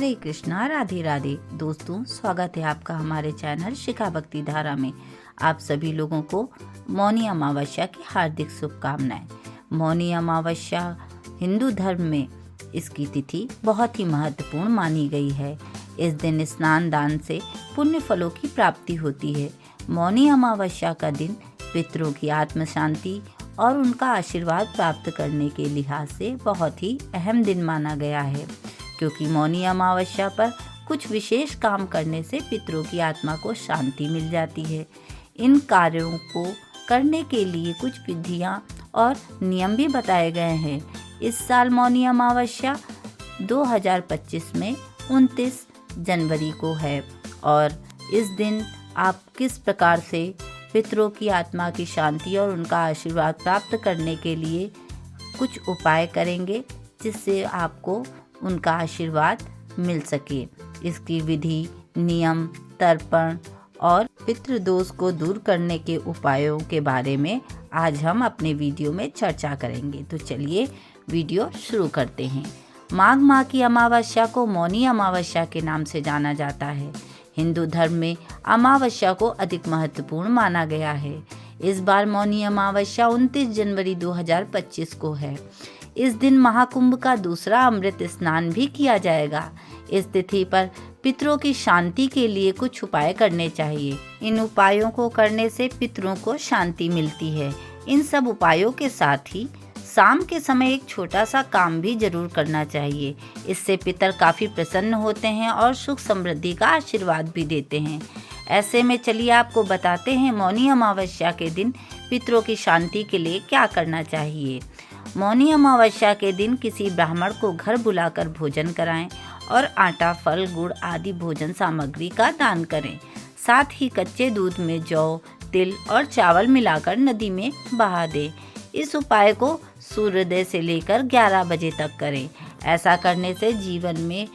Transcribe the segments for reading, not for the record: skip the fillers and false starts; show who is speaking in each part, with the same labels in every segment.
Speaker 1: हरे कृष्णा, राधे राधे। दोस्तों, स्वागत है आपका हमारे चैनल शिखा भक्ति धारा में। आप सभी लोगों को मौनी अमावस्या की हार्दिक शुभकामनाएं। मौनी अमावस्या हिंदू धर्म में इसकी तिथि बहुत ही महत्वपूर्ण मानी गई है। इस दिन स्नान दान से पुण्य फलों की प्राप्ति होती है। मौनी अमावस्या का दिन पितरों की आत्म शांति और उनका आशीर्वाद प्राप्त करने के लिहाज से बहुत ही अहम दिन माना गया है, क्योंकि मौनी अमावस्या पर कुछ विशेष काम करने से पितरों की आत्मा को शांति मिल जाती है। इन कार्यों को करने के लिए कुछ विधियां और नियम भी बताए गए हैं। इस साल मौनी अमावस्या 2025 में 29 जनवरी को है और इस दिन आप किस प्रकार से पितरों की आत्मा की शांति और उनका आशीर्वाद प्राप्त करने के लिए कुछ उपाय करेंगे, जिससे आपको उनका आशीर्वाद मिल सके। इसकी विधि, नियम, तर्पण और पितृदोष को दूर करने के उपायों के बारे में आज हम अपने वीडियो में चर्चा करेंगे। तो चलिए वीडियो शुरू करते हैं। माघ माह की अमावस्या को मौनी अमावस्या के नाम से जाना जाता है। हिंदू धर्म में अमावस्या को अधिक महत्वपूर्ण माना गया है। इस बार मौनी अमावस्या 29 जनवरी 2025 को है। इस दिन महाकुंभ का दूसरा अमृत स्नान भी किया जाएगा। इस तिथि पर पितरों की शांति के लिए कुछ उपाय करने चाहिए। इन उपायों को करने से पितरों को शांति मिलती है। इन सब उपायों के साथ ही शाम के समय एक छोटा सा काम भी जरूर करना चाहिए। इससे पितर काफी प्रसन्न होते हैं और सुख समृद्धि का आशीर्वाद भी देते हैं। ऐसे में चलिए आपको बताते हैं मौनी अमावस्या के दिन पितरों की शांति के लिए क्या करना चाहिए। मौनी अमावस्या के दिन किसी ब्राह्मण को घर बुलाकर भोजन कराएं और आटा, फल, गुड़ आदि भोजन सामग्री का दान करें। साथ ही कच्चे दूध में जौ, तिल और चावल मिलाकर नदी में बहा दें। इस उपाय को सूर्योदय से लेकर 11 बजे तक करें। ऐसा करने से जीवन में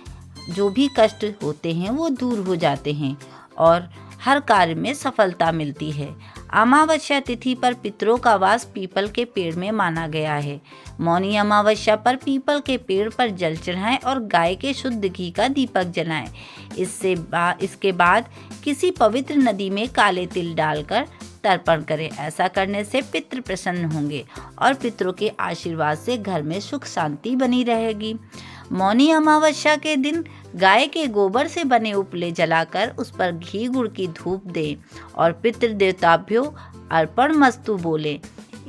Speaker 1: जो भी कष्ट होते हैं वो दूर हो जाते हैं और हर कार्य में सफलता मिलती है। अमावस्या तिथि पर पितरों का वास पीपल के पेड़ में माना गया है। मौनी अमावस्या पर पीपल के पेड़ पर जल चढ़ाएं और गाय के शुद्ध घी का दीपक जलाएं। इसके बाद किसी पवित्र नदी में काले तिल डालकर तर्पण करें। ऐसा करने से पितृ प्रसन्न होंगे और पितरों के आशीर्वाद से घर में सुख शांति बनी रहेगी। मौनी अमावस्या के दिन गाय के गोबर से बने उपले जलाकर उस पर घी गुड़ की धूप दें और पितृ देवताभ्यो अर्पणमस्तु बोलें।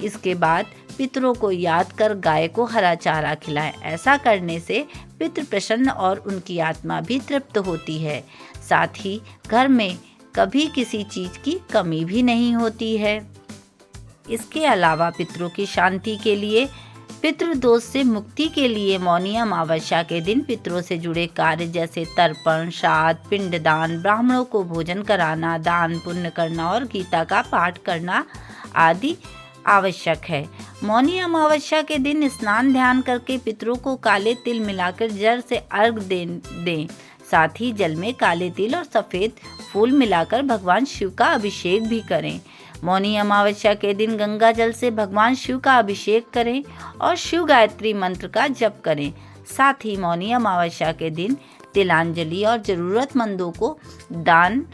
Speaker 1: इसके बाद पितरों को याद कर गाय को हरा चारा खिलाएं। ऐसा करने से पितृ प्रसन्न और उनकी आत्मा भी तृप्त होती है। साथ ही घर में कभी किसी चीज की कमी भी नहीं होती है। इसके अलावा पितरों की शांति के लिए, पितृदोष से मुक्ति के लिए मौनी अमावस्या के दिन पितरों से जुड़े कार्य जैसे तर्पण, श्राद्ध, पिंडदान, ब्राह्मणों को भोजन कराना, दान पुण्य करना और गीता का पाठ करना आदि आवश्यक है। मौनी अमावस्या के दिन स्नान ध्यान करके पितरों को काले तिल मिलाकर जल से अर्घ दें। साथ ही जल में काले तिल और सफेद फूल मिलाकर भगवान शिव का अभिषेक भी करें। मौनी अमावस्या के दिन गंगा जल से भगवान शिव का अभिषेक करें और शिव गायत्री मंत्र का जप करें। साथ ही मौनी अमावस्या के दिन तिलांजलि और जरूरतमंदों को दान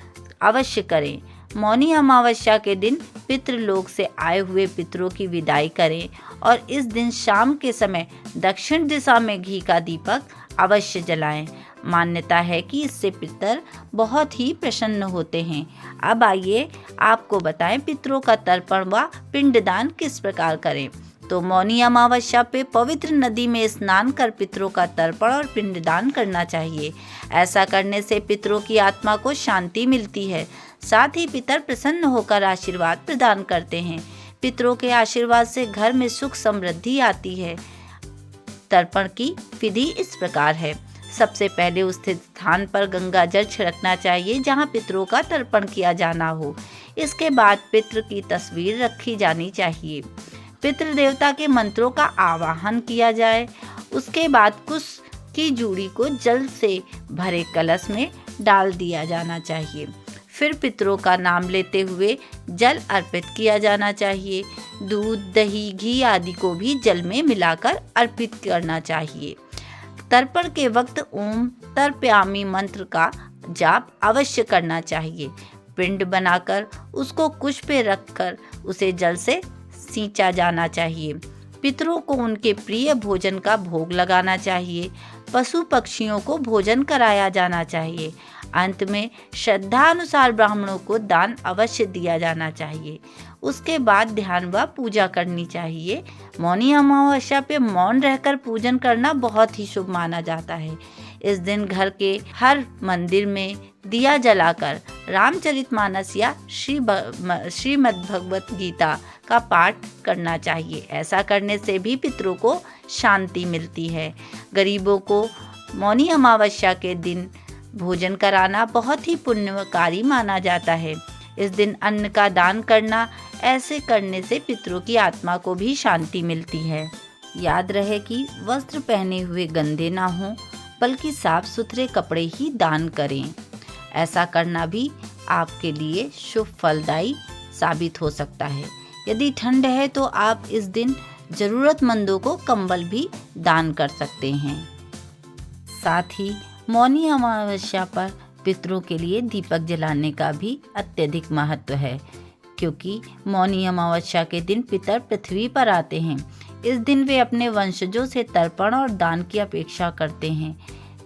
Speaker 1: अवश्य करें। मौनी अमावस्या के दिन पितृलोक से आए हुए पितरों की विदाई करें और इस दिन शाम के समय दक्षिण दिशा में घी का दीपक अवश्य जलाएं। मान्यता है कि इससे पितर बहुत ही प्रसन्न होते हैं। अब आइए आपको बताएं पितरों का तर्पण व पिंडदान किस प्रकार करें। तो मौनी अमावस्या पे पवित्र नदी में स्नान कर पितरों का तर्पण और पिंडदान करना चाहिए। ऐसा करने से पितरों की आत्मा को शांति मिलती है। साथ ही पितर प्रसन्न होकर आशीर्वाद प्रदान करते हैं। पितरों के आशीर्वाद से घर में सुख समृद्धि आती है। तर्पण की विधि इस प्रकार है। सबसे पहले उस स्थान पर गंगा जल छिड़कना चाहिए जहां पितरों का तर्पण किया जाना हो। इसके बाद पितृ की तस्वीर रखी जानी चाहिए। पितृ देवता के मंत्रों का आवाहन किया जाए। उसके बाद कुश की जूड़ी को जल से भरे कलश में डाल दिया जाना चाहिए। फिर पितरों का नाम लेते हुए जल अर्पित किया जाना चाहिए। दूध, दही, घी आदि को भी जल में मिलाकर अर्पित करना चाहिए। तर्पण के वक्त ओम तर्पयामी मंत्र का जाप अवश्य करना चाहिए। पिंड बनाकर उसको कुश पे रखकर उसे जल से सींचा जाना चाहिए। पितरों को उनके प्रिय भोजन का भोग लगाना चाहिए। पशु पक्षियों को भोजन कराया जाना चाहिए। अंत में श्रद्धानुसार ब्राह्मणों को दान अवश्य दिया जाना चाहिए। उसके बाद ध्यान व पूजा करनी चाहिए। मौनी अमावस्या पे मौन रहकर पूजन करना बहुत ही शुभ माना जाता है। इस दिन घर के हर मंदिर में दिया जलाकर रामचरितमानस या श्रीमद् भगवत गीता का पाठ करना चाहिए। ऐसा करने से भी पितरों को शांति मिलती है। गरीबों को मौनी अमावस्या के दिन भोजन कराना बहुत ही पुण्यकारी माना जाता है। इस दिन अन्न का दान करना, ऐसे करने से पितरों की आत्मा को भी शांति मिलती है। याद रहे कि वस्त्र पहने हुए गंदे ना हों, बल्कि साफ सुथरे कपड़े ही दान करें। ऐसा करना भी आपके लिए शुभ फलदायी साबित हो सकता है। यदि ठंड है तो आप इस दिन जरूरतमंदों को कंबल भी दान कर सकते हैं। साथ ही मौनी अमावस्या पर पितरों के लिए दीपक जलाने का भी अत्यधिक महत्व है, क्योंकि मौनी अमावस्या के दिन पितर पृथ्वी पर आते हैं। इस दिन वे अपने वंशजों से तर्पण और दान की अपेक्षा करते हैं,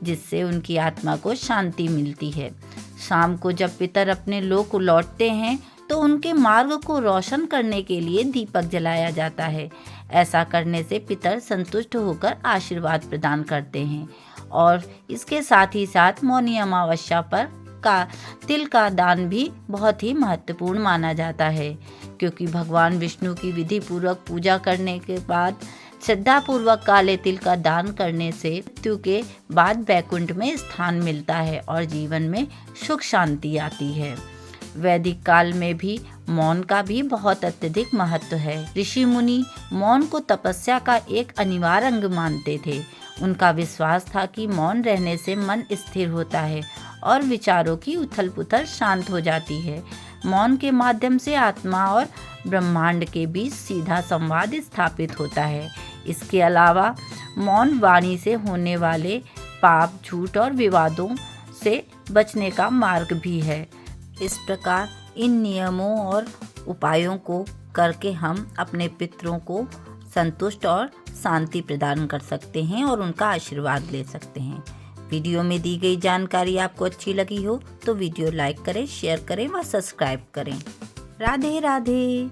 Speaker 1: जिससे उनकी आत्मा को शांति मिलती है। शाम को जब पितर अपने लोक लौटते हैं तो उनके मार्ग को रोशन करने के लिए दीपक जलाया जाता है। ऐसा करने से पितर संतुष्ट होकर आशीर्वाद प्रदान करते हैं। और इसके साथ ही साथ मौनी अमावस्या पर तिल का दान भी बहुत ही महत्वपूर्ण माना जाता है, क्योंकि भगवान विष्णु की विधि पूर्वक पूजा करने के बाद श्रद्धा पूर्वक काले तिल का दान करने से मृत्यु के बाद वैकुंठ में स्थान मिलता है और जीवन में सुख शांति आती है। वैदिक काल में भी मौन का भी बहुत अत्यधिक महत्व है। ऋषि मुनि मौन को तपस्या का एक अनिवार्य अंग मानते थे। उनका विश्वास था कि मौन रहने से मन स्थिर होता है और विचारों की उथल पुथल शांत हो जाती है। मौन के माध्यम से आत्मा और ब्रह्मांड के बीच सीधा संवाद स्थापित होता है। इसके अलावा मौन वाणी से होने वाले पाप, झूठ और विवादों से बचने का मार्ग भी है। इस प्रकार इन नियमों और उपायों को करके हम अपने पितरों को संतुष्ट और शांति प्रदान कर सकते हैं और उनका आशीर्वाद ले सकते हैं। वीडियो में दी गई जानकारी आपको अच्छी लगी हो तो वीडियो लाइक करें, शेयर करें व सब्सक्राइब करें। राधे राधे।